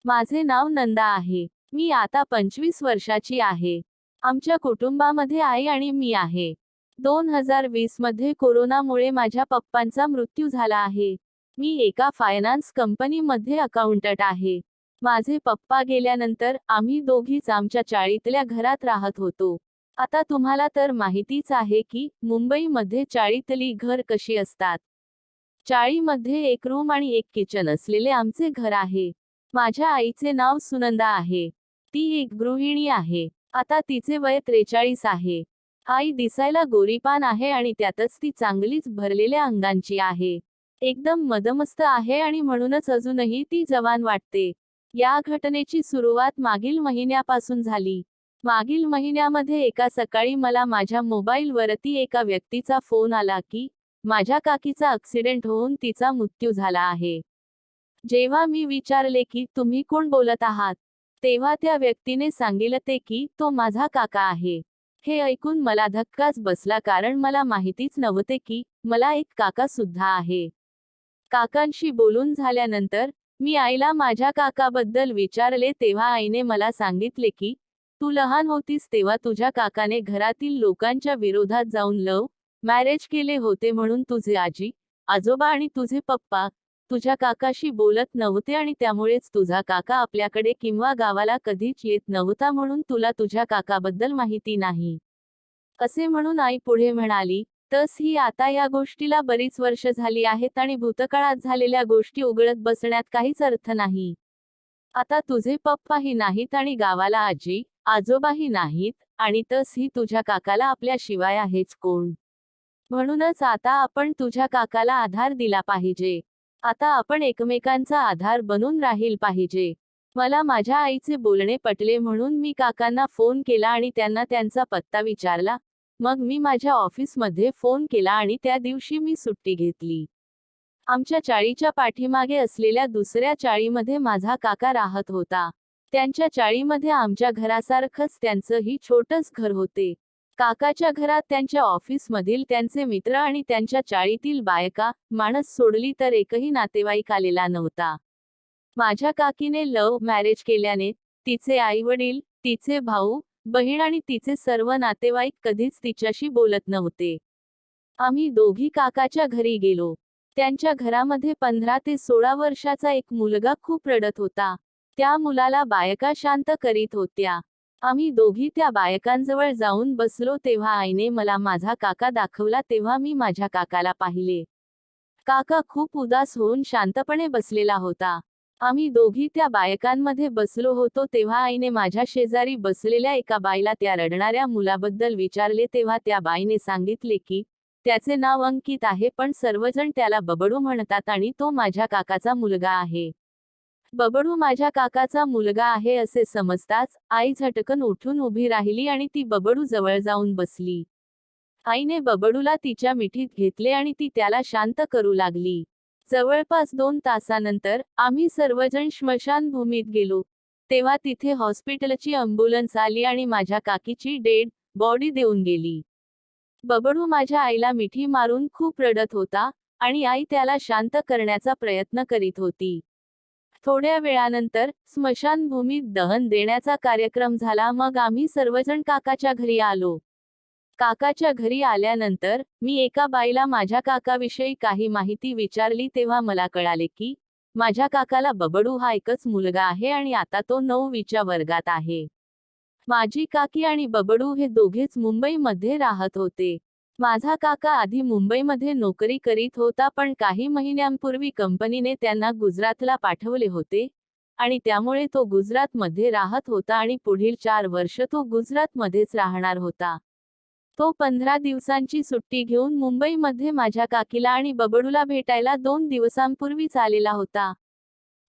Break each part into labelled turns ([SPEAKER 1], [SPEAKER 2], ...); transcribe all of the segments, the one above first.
[SPEAKER 1] माझे नाव नंदा आहे. मी आता 25 वर्षाची आहे. आमच्या कुटुंबामध्ये आई आणि मी आहे. 2020 मध्ये कोरोनामुळे माझ्या पप्पांचा मृत्यू झाला आहे. मी एका फायनान्स कंपनीमध्ये अकाउंटंट आहे. माझे पप्पा गेल्यानंतर आम्ही दोघीच आमच्या चाळीतल्या घरात राहत होतो. आता तुम्हाला तर माहितीच आहे की मुंबईमध्ये चाळीतली घर कशी असतात. चाळीमध्ये एक रूम आणि एक किचन असलेले आमचे घर आहे. माझ्या आईचे नाव सुनंदा आहे. ती एक गृहिणी आहे. आता तिचे वय 43 आहे. आई दिसायला गोरीपान आहे आणि त्यातच ती चांगलीच भरलेल्या अंगांची आहे. एकदम मदमस्त आहे आणि म्हणूनच अजूनही ती जवान वाटते. या घटनेची सुरुवात मागील महिन्यापासून झाली. मागील महिन्यामध्ये एका सकाळी मला माझ्या मोबाईलवरती एका व्यक्तीचा फोन आला की माझ्या काकीचा ॲक्सिडेंट होऊन तिचा मृत्यू झाला आहे. जेव्हा मी विचारले की तुम्ही कोण बोलत आहात, तेव्हा त्या व्यक्तीने सांगितले की तो माझा काका आहे. हे ऐकून मला धक्काच बसला, कारण मला माहितीच नव्हते की मला एक काका सुद्धा आहे. काकांशी बोलून झाल्यानंतर मी आईला माझ्या काकाबद्दल विचारले, तेव्हा आईने मला सांगितले की तू लहान होतीस तेव्हा तुझ्या काकाने घरातील लोकांच्या विरोधात जाऊन लव्ह मॅरेज केले होते, म्हणून तुझे आजी आजोबा आणि तुझे पप्पा तुझ्या काकाशी बोलत नव्हते आणि त्यामुळेच तुझा काका आपल्याकडे किंवा गावाला कधीच येत नव्हता, म्हणून तुला तुझ्या काकाबद्दल माहिती नाही. असे म्हणून आई पुढे म्हणाली, तस ही आता या गोष्टीला बरीच वर्ष झाली आहेत आणि भूतकाळात झालेल्या गोष्टी उघडत बसण्यात काहीच अर्थ नाही. आता तुझे पप्पाही नाहीत आणि गावाला आजी आजोबाही नाहीत, आणि तस ही तुझ्या काकाला आपल्याशिवाय आहेच कोण. म्हणूनच आता आपण तुझ्या काकाला आधार दिला पाहिजे. आता आपण एकमेकांचा आधार बनून राहील पाहिजे. मला माझ्या आईचे बोलणे पटले, म्हणून मी काकांना फोन केला आणि त्यांना त्यांचा पत्ता विचारला. मग मी माझ्या ऑफिसमध्ये फोन केला आणि त्या दिवशी मी सुट्टी घेतली. आमच्या चाळीच्या पाठीमागे असलेल्या दुसऱ्या चाळीमध्ये माझा काका राहत होता. त्यांच्या चाळीमध्ये आमच्या घरासारखंच त्यांचंही छोटंच घर होते. काकाच्या घरात त्यांच्या ऑफिसमधील त्यांचे मित्र आणि त्यांच्या चाळीतील बायका माणस सोडली तर एकही नातेवाईक आलेला नव्हता. माझ्या काकीने लव्ह मॅरेज केल्याने तिचे आई वडील, तिचे भाऊ बहीण आणि तिचे सर्व नातेवाईक कधीच तिच्याशी बोलत नव्हते. आम्ही दोघी काकाच्या घरी गेलो. त्यांच्या घरामध्ये 15 ते 16 वर्षाचा एक मुलगा खूप रडत होता. त्या मुलाला बायका शांत करीत होत्या. आम्ही दोघी त्या बायकांजवळ जाऊन बसलो, तेव्हा आईने मला माझा काका दाखवला. तेव्हा मी माझ्या काकाला पाहिले. काका खूप उदास होऊन शांतपणे बसलेला होता. आम्ही दोघी त्या बायकांमध्ये बसलो होतो, तेव्हा आईने माझ्या शेजारी बसलेल्या एका बाईला त्या रडणाऱ्या मुलाबद्दल विचारले. तेव्हा त्या बाईने सांगितले की त्याचे नाव अंकित आहे, पण सर्वजण त्याला बबडू म्हणतात आणि तो माझ्या काकाचा मुलगा आहे. बबडू माझ्या काकाचा मुलगा आहे असे समजताच आई झटकन उठून उभी राहिली आणि ती बबडू जवळ जाऊन बसली. आईने बबडूला तिच्या मिठीत घेतले आणि ती त्याला शांत करू लागली. जवळपास 2 तासानंतर आम्ही सर्वजण स्मशानभूमीत गेलो. तेव्हा तिथे हॉस्पिटलची ॲम्ब्युलन्स आली आणि माझ्या काकीची डेड बॉडी देऊन गेली. बबडू माझ्या आईला मिठी मारून खूप रडत होता आणि आई त्याला शांत करण्याचा प्रयत्न करीत होती. थोड्या वेळानंतर स्मशानभूमीत दहन देण्याचा कार्यक्रम झाला. मग आम्ही सर्वजण काकाच्या घरी आलो. काकाच्या घरी आल्यानंतर मी एका बाईला माझ्या काकाविषयी काही माहिती विचारली, तेव्हा मला कळाले की माझ्या काकाला बबडू हा एकच मुलगा आहे आणि आता तो 9वीच्या वर्गात आहे. माझी काकी आणि बबडू हे दोघेच मुंबईमध्ये राहत होते. माझा काका आधी मुंबईमध्ये नोकरी करीत होता, पण काही महिन्यांपूर्वी कंपनीने त्यांना गुजरातला पाठवले होते आणि त्यामुळे तो गुजरातमध्ये राहत होता आणि पुढील 4 वर्ष तो गुजरातमध्येच राहणार होता. तो 15 दिवसांची सुट्टी घेऊन मुंबईमध्ये माझ्या काकीला आणि बबडूला भेटायला 2 दिवसांपूर्वीच आलेला होता.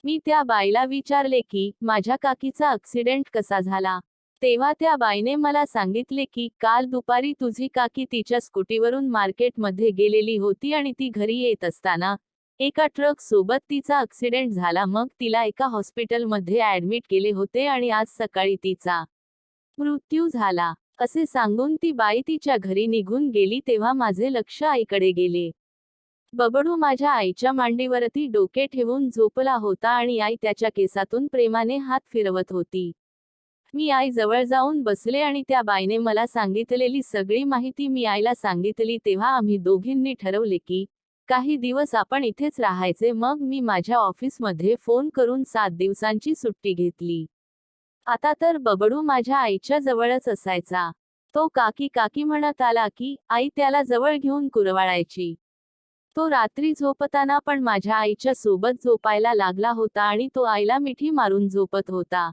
[SPEAKER 1] मी त्या बाईला विचारले की माझ्या काकीचा ॲक्सिडेंट कसा झाला. तेव्हा त्या बाईने मला सांगितले की काल दुपारी तुझी काकी तिच्या स्कूटीवरून मार्केटमध्ये गेलेली होती आणि ती घरी येत असताना एका ट्रक सोबत तिचा ॲक्सिडेंट झाला. मग तिला एका हॉस्पिटलमध्ये ॲडमिट केले होते आणि आज सकाळी तिचा मृत्यू झाला, असे सांगून ती बाई तिच्या घरी निघून गेली. तेव्हा माझे लक्ष आईकडे गेले. बबडू माझ्या आईच्या मांडीवरती डोके ठेवून झोपला होता आणि आई त्याच्या केसातून प्रेमाने हात फिरवत होती. मी आई जवळ जाऊन बसले आणि त्या बाईने मला सांगितलेली सगळी माहिती मी आईला सांगितली. तेव्हा आम्ही दोघींनी ठरवले की काही दिवस आपण इथेच राहायचे. मग मी माझ्या ऑफिसमध्ये फोन करून 7 दिवसांची सुट्टी घेतली. आता तर बबडू माझ्या आईच्या जवळच असायचा. तो काकी काकी म्हणत आला की आई त्याला जवळ घेऊन कुरवाळायची. तो रात्री झोपताना पण माझ्या आईच्या सोबत झोपायला लागला होता आणि तो आईला मिठी मारून झोपत होता.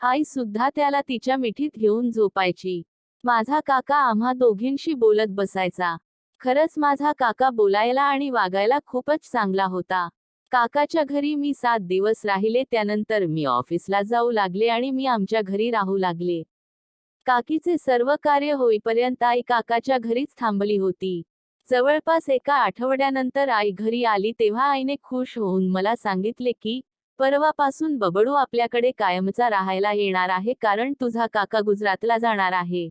[SPEAKER 1] आई सुद्धा त्याला तिच्या मिठीत घेऊन झोपायची. माझा काका आम्हा दोघींशी बोलत बसायचा. खरंच माझा काका बोलायला आणि वागायला खूपच चांगला होता. काकाच्या घरी मी 7 दिवस राहिले. त्यानंतर मी ऑफिसला जाऊ लागले आणि मी आमच्या घरी राहू लागले. काकीचे सर्व कार्य होईपर्यंत आई काकाच्या घरीच थांबली होती. जवळपास एका आठवड्यानंतर आई घरी आली. तेव्हा आईने खुश होऊन मला सांगितले की परवापासून बबडू आपल्याकडे कायमचा राहायला येणार आहे, कारण तुझा काका गुजरातला जाणार आहे.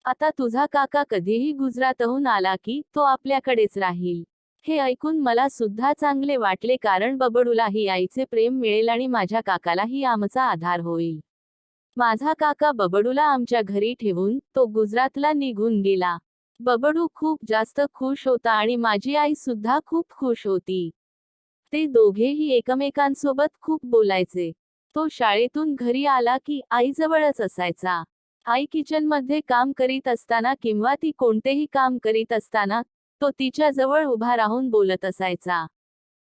[SPEAKER 1] आता तुझा काका कधीही गुजरातहून आला की तो आपल्याकडेच राहील. हे ऐकून मला सुद्धा चांगले वाटले, कारण बबडूलाही आईचे प्रेम मिळेल आणि माझ्या काकालाही आमचा आधार होईल. माझा काका बबडूला आमच्या घरी ठेवून तो गुजरातला निघून गेला. बबडू खूप जास्त खुश होता आणि माझी आई सुद्धा खूप खुश होती. ते दोघेही एकमेकांसोबत खूप बोलायचे. तो शाळेतून घरी आला की आईजवळच असायचा. आई किचनमध्ये काम करीत असताना किंवा ती कोणतेही काम करीत असताना तो तिच्या जवळ उभा राहून बोलत असायचा.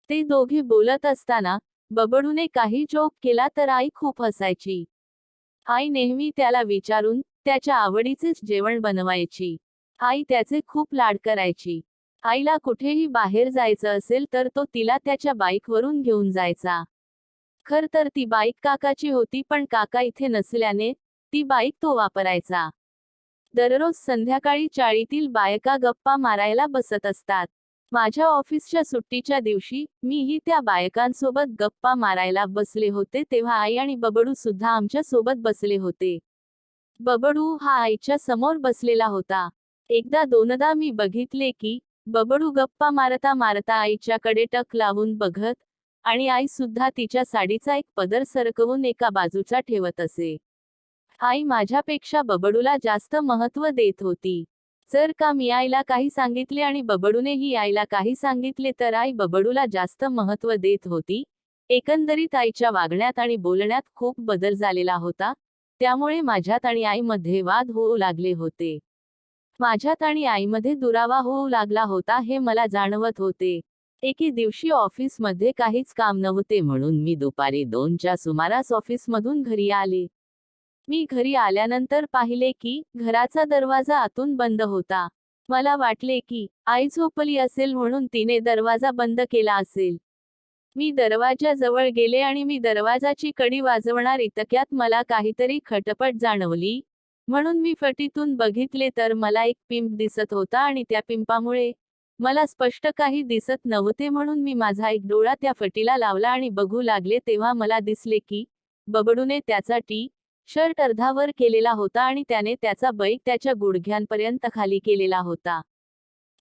[SPEAKER 1] ते दोघे बोलत असताना बबडूने काही जोक केला तर आई खूप हसायची. आई नेहमी त्याला विचारून त्याच्या आवडीचेच जेवण बनवायची. आई त्याचे खूप लाड करायची. आईला कुठेही बाहेर जायचं असेल तर तो तिला त्याच्या बाईकवरून घेऊन जायचा. खर तर ती बाईक काकाची होती, पण काका इथे नसल्याने ती बाईक तो वापरायचा. दररोज संध्याकाळी चाळीतील बायका गप्पा मारायला बसत असतात. माझ्या ऑफिसच्या सुट्टीच्या दिवशी मीही त्या बायकांसोबत गप्पा मारायला बसले होते. तेव्हा आई आणि बबडू सुद्धा आमच्या सोबत बसले होते. बबडू हा आईच्या समोर बसलेला होता. एकदा दोनदा मी बघितले की बबडू गप्पा मारता मारता आईच्याकडे टक लावून बघत आणि आई सुद्धा तिच्या साडीचा एक पदर सरकवून एका बाजूचा ठेवत असे. आई माझ्यापेक्षा बबडूला जास्त महत्त्व देत होती. जर का मी आईला काही सांगितले आणि बबडूनेही आईला काही सांगितले तर आई बबडूला जास्त महत्त्व देत होती. एकंदरीत आईच्या वागण्यात आणि बोलण्यात खूप बदल झालेला होता. त्यामुळे माझ्यात आणि आईमध्ये वाद होऊ लागले होते. माझ्यात आणि आईमध्ये दुरावा होऊ लागला होता हे मला जाणवत होते. एके दिवशी ऑफिसमध्ये काहीच काम नव्हते म्हणून मी दुपारी 2च्या सुमारास ऑफिसमधून घरी आले. मी घरी आल्यानंतर पाहिले की घराचा दरवाजा आतून बंद होता. मला वाटले की आई झोपली असेल म्हणून तिने दरवाजा बंद केला असेल. मी दरवाजाजवळ गेले आणि मी दरवाजाची कडी वाजवणार इतक्यात मला काहीतरी खटपट जाणवली. म्हणून मी फटीतून बघितले तर मला एक पिंप दिसत होता आणि त्या पिंपामुळे मला स्पष्ट काही दिसत नव्हते. म्हणून मी माझा एक डोळा त्या फटीला लावला आणि बघू लागले. तेव्हा मला दिसले की बबडूने त्याचा टी-शर्ट अर्धावर केलेला होता आणि त्याने त्याचा बैग त्याच्या गुडघ्यांपर्यंत खाली केलेला होता.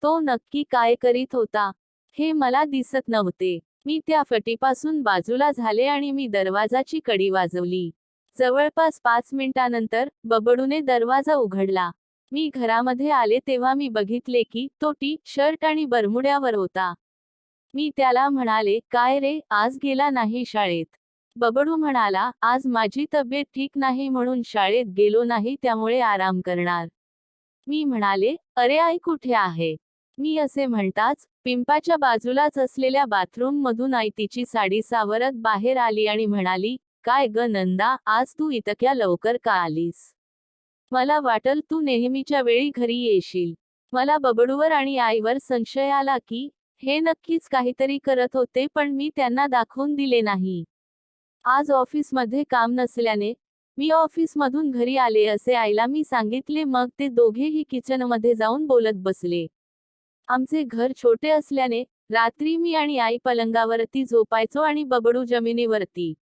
[SPEAKER 1] तो नक्की काय करीत होता हे मला दिसत नव्हते. मी त्या फटीपासून बाजूला झाले आणि मी दरवाजाची कडी वाजवली. जवळपास 5 मिनिटांनंतर बबडूने दरवाजा उघडला. मी घरामध्ये आले तेव्हा मी बघितले की तो टी-शर्ट आणि बरमुड्यावर होता. मी त्याला म्हणाले, काय रे, आज गेला नाही शाळेत? बबडू म्हणाला, आज माझी तब्येत ठीक नाही म्हणून शाळेत गेलो नाही, त्यामुळे आराम करणार. मी म्हणाले, अरे आई कुठे आहे? मी असे म्हणताच पिंपाच्या बाजूलाच असलेल्या बाथरूम मधून आई तिची साडी सावरत बाहेर आली आणि म्हणाली, काय ग नंदा, आज तू इतक्या लवकर का आलीस? मला वाटलं तू नेहमीच्या वेळी घरी येशील. मला बबडूवर आणि आईवर संशय आला की हे नक्कीच काहीतरी करत होते, पण मी त्यांना दाखवून दिले नाही. आज ऑफिसमध्ये काम नसल्याने मी ऑफिसमधून घरी आले असे आईला मी सांगितले. मग ते दोघेही किचनमध्ये जाऊन बोलत बसले. आमचे घर छोटे असल्याने रात्री मी आणि आई पलंगावरती झोपायचो आणि बबडू जमिनीवरती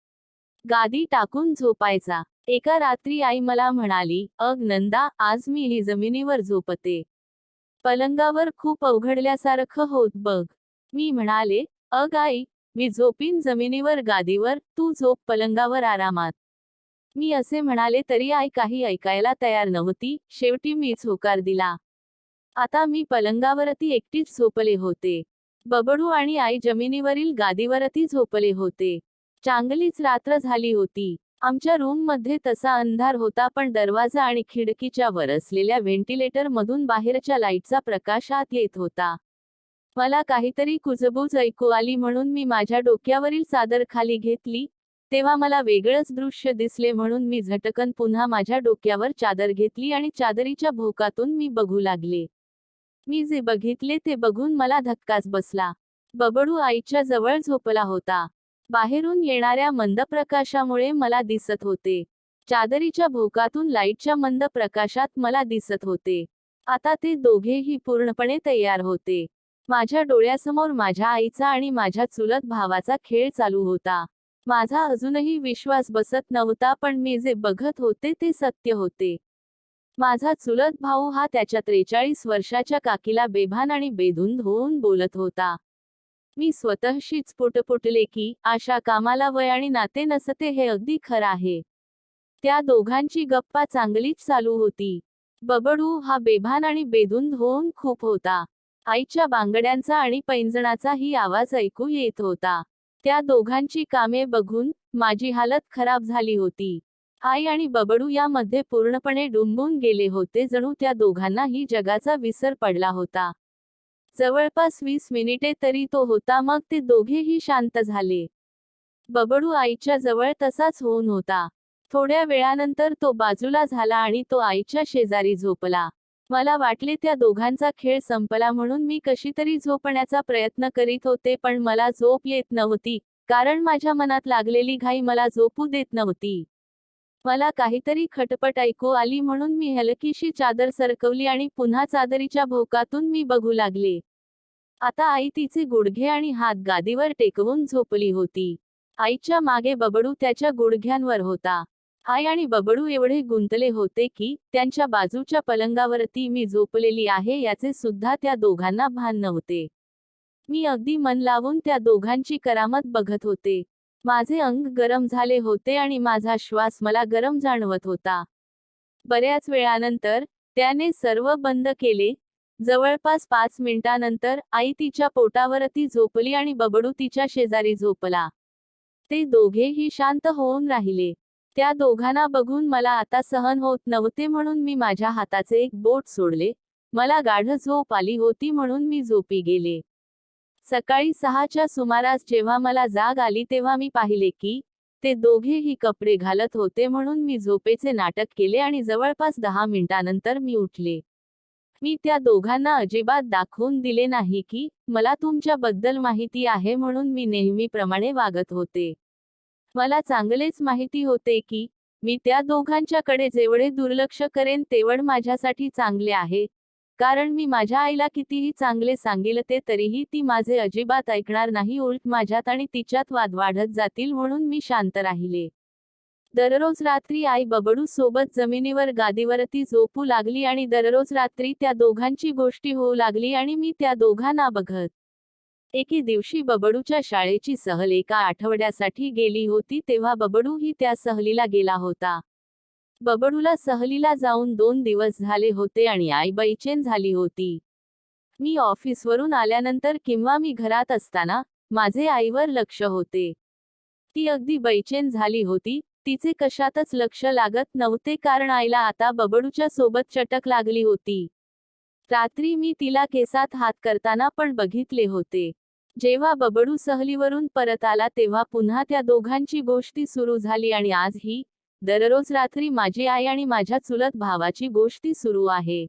[SPEAKER 1] गादी टाकून झोपायचा. एका रात्री आई मला म्हणाली, अग नंदा, आज मी ही जमिनीवर झोपते. पलंगावर खूप अवघडल्यासारखं होत बघ. मी म्हणाले, अग आई, मी झोपीन जमिनीवर गादीवर, तू झोप पलंगावर आरामात. मी असे म्हणाले तरी आई काही ऐकायला तयार नव्हती. शेवटी मीच होकार दिला. आता मी पलंगावरती एकटीच झोपले होते. बबडू आणि आई जमिनीवरील गादीवरती झोपले होते. चांगलीच रात्र झाली होती. आमच्या रूम मध्ये तसा अंधार होता, पण दरवाजा आणि खिडकीच्या वर असलेल्या व्हेंटिलेटर मधून बाहेरच्या लाईटचा प्रकाश आत येत होता. मला काहीतरी कुजबूज ऐकू आली म्हणून मी माझ्या डोक्यावरील चादर खाली घेतली. तेव्हा मला वेगळंच दृश्य दिसले म्हणून मी झटकन पुन्हा माझ्या डोक्यावर चादर घेतली आणि चादरीच्या भोकातून मी बघू लागले. मी जे बघितले ते बघून मला धक्काच बसला. बबडू आईच्या जवळ झोपला होता. बाहेरून येणाऱ्या मंद प्रकाशामुळे मला दिसत होते. चादरीच्या भोकातून लाईटच्या मंद प्रकाशात मला दिसत होते. आता ते दोघेही पूर्णपणे तयार होते. माझ्या डोळ्यासमोर माझ्या आईचा आणि माझ्या चुलत भावाचा खेळ चालू होता. माझा अजूनही विश्वास बसत नव्हता, पण मी जे बघत होते ते सत्य होते. माझा चुलत भाऊ हा त्याच्या 43 वर्षाच्या काकीला बेभान आणि बेधुंद होऊन बोलत होता. मी स्वतःशीच पुटपुटले की आशा कामाला वय आणि नाते नसते हे अगदी खरं आहे. त्या दोघांची गप्पा चांगलीच चालू होती. बबडू हा बेभान आणि बेधुंद होऊन खूप होता. आईच्या बांगड्यांचा आणि पैंजणाचाही आवाज ऐकू येत होता. त्या दोघांची कामे बघून माझी हालत खराब झाली होती. आई आणि बबडू यामध्ये पूर्णपणे डुंबून गेले होते, जणू त्या दोघांनाही जगाचा विसर पडला होता. जवळपास 20 मिनिटे तरी तो होता, मग ते दोघेही शांत झाले. बबडू आईच्या जवळ तसाच होऊन होता. थोड्या वेळानंतर तो बाजूला झाला आणि तो आईच्या शेजारी झोपला. मला वाटले त्या दोघांचा खेळ संपला म्हणून मी कशीतरी झोपण्याचा प्रयत्न करीत होते, पण मला झोप येत नव्हती, कारण माझ्या मनात लागलेली घाई मला झोपू देत नव्हती. मला काहीतरी खटपट ऐकू आली म्हणून मी हलकीशी चादर सरकवली आणि पुन्हा चादरीच्या भोकातून मी बघू लागले. आता आई तिचे गुडघे आणि हात गादीवर टेकवून झोपली होती. आईच्या मागे बबडू त्याच्या गुडघ्यांवर होता. आई आणि बबडू एवढे गुंतले होते की त्यांच्या बाजूच्या पलंगावरती मी झोपलेली आहे याचे सुद्धा त्या दोघांना भान नव्हते. मी अगदी मन लावून त्या दोघांची करामत बघत होते. माझे अंग गरम झाले होते आणि माझा श्वास मला गरम जाणवत होता. बऱ्याच वेळानंतर त्याने सर्व बंद केले. जवळपास 5 मिनिटांनंतर आई तिच्या पोटावरती झोपली आणि बबडू तिच्या शेजारी झोपला. ते दोघेही शांत होऊन राहिले. त्या दोघांना बघून मला आता सहन होत नव्हते म्हणून मी माझ्या हाताचे एक बोट सोडले. मला गाढ झोप आली होती म्हणून मी झोपी गेले. सकाळी 6च्या सुमारास जेव्हा मला जाग आली तेव्हा मी पाहिले की ते दोघेही कपडे घालत होते म्हणून मी झोपेचे नाटक केले आणि जवळपास 10 मिनिटांनंतर मी उठले. मी त्या दोघांना अजिबात दाखवून दिले नाही की मला तुमच्याबद्दल माहिती आहे म्हणून मी नेहमीप्रमाणे वागत होते. मला चांगलेच माहिती होते की मी त्या दोघांच्याकडे जेवढे दुर्लक्ष करेन तेवढ माझ्यासाठी चांगले आहे, कारण मी माझ्या आईला कितीही चांगले सांगितले तरीही ती माझे अजिबात ऐकणार नाही, उलट माझ्यात आणि तिच्यात वाद वाढत जातील म्हणून मी शांत राहिले. दररोज रात्री आई बबडू सोबत जमिनीवर गादीवरती झोपू लागली आणि दररोज रात्री त्या दोघांची गोष्टी होऊ लागली आणि मी त्या दोघांना बघत. एके दिवशी बबडूच्या शाळेची सहल एका आठवड्यासाठी गेली होती तेव्हा बबडूही त्या सहलीला गेला होता. बबडूला सहलीला जाऊन 2 दिवस झाले होते आणि आई बेचैन झाली होती. मी ऑफिसवरून आल्यानंतर किंवा मी घरात असताना माझे आईवर लक्ष होते. ती अगदी बेचैन झाली होती. तिचे कशातच लक्ष लागत नव्हते कारण आईला आता बबडूच्या सोबत चटक लागली होती. रात्री मी तिला केसात हात करताना पण बघितले होते. जेव्हा बबडू सहलीवरून परत आला तेव्हा पुन्हा त्या दोघांची गोष्टी सुरू झाली आणि आजही दररोज रात्री माझी आई आणि माझ्या चुलत भावाची गोष्टी सुरू आहे.